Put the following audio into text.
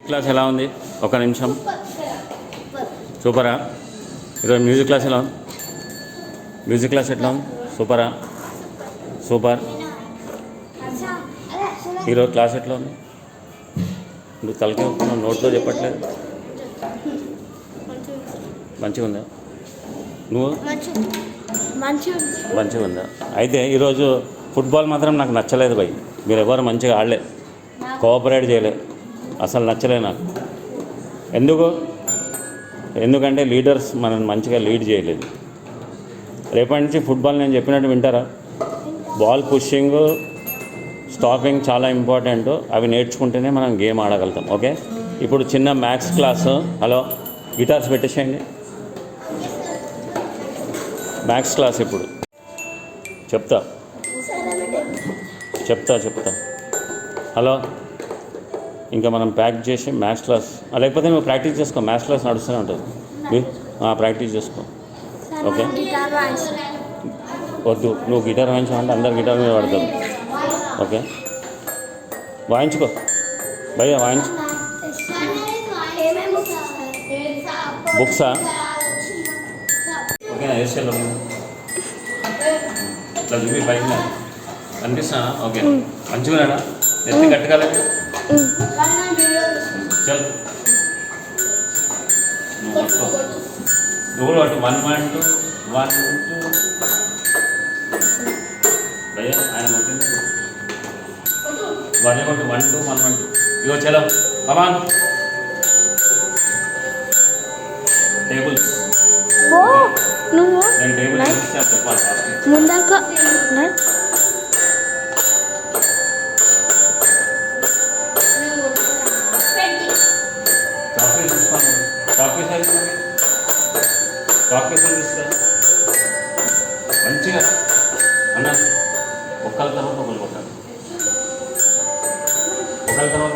Class ఎలా ఉంది? ఒక నిమిషం. సూపరా? ఈరోజు మ్యూజిక్ క్లాస్ ఎలా ఉంది? మ్యూజిక్ క్లాస్ ఎట్లా ఉంది? సూపరా? సూపర్. ఈరోజు క్లాస్ ఎట్లా ఉంది? నువ్వు తలకే నోట్తో చెప్పట్లేదు. మంచిగా ఉందా? నువ్వు మంచిగా ఉందా? అయితే ఈరోజు ఫుట్బాల్ మాత్రం నాకు నచ్చలేదు భయ్. మీరు ఎవరు మంచిగా ఆడలే, కోఆపరేట్ చేయలే, అసలు నచ్చలే నాకు. ఎందుకంటే లీడర్స్ మనల్ని మంచిగా లీడ్ చేయలేదు. రేపటి నుంచి ఫుట్బాల్ నేను చెప్పినట్టు వింటారా? బాల్ పుషింగ్, స్టాపింగ్ చాలా ఇంపార్టెంట్. అవి నేర్చుకుంటేనే మనం గేమ్ ఆడగలుగుతాం. ఓకే, ఇప్పుడు చిన్న మ్యాథ్స్ క్లాసు. హలో, గిటార్స్ పెట్టేసేయండి. మ్యాథ్స్ క్లాస్ ఇప్పుడు చెప్తా. హలో, ఇంకా మనం ప్యాక్ చేసి మ్యాథ్స్ క్లాస్, లేకపోతే నువ్వు ప్రాక్టీస్ చేసుకో. మ్యాథ్స్ క్లాస్ నడుస్తూనే ఉంటుంది. ప్రాక్టీస్ చేసుకో. ఓకే, వద్దు, నువ్వు గిటార్ వాయించావంటే అందరు గిటార్ మీద పడతారు. ఓకే, వాయించుకో భయ్యా, వాయించు. బుక్సా? ఓకేనా? వేసేలో ఇట్లా చూపి బైక్ మీద కనిపిస్తానా? ఓకే, మంచిగా ఎత్తి కట్టుకోలేదు. చల్, నువ్వు అటు 1.2 భయ్యా ఆయన కొట్టింది 1.2 ఇగో చలో కమాన్. టేబుల్స్ నువ్వు నేను టేబుల్ చెప్పాలి. ముందరకు చాక్లెట్ తీసుకో మంచిగా అన్న. ఒక్కల తర్వాత ఒకరు కొట్టాలి. ఒకళ్ళ తర్వాత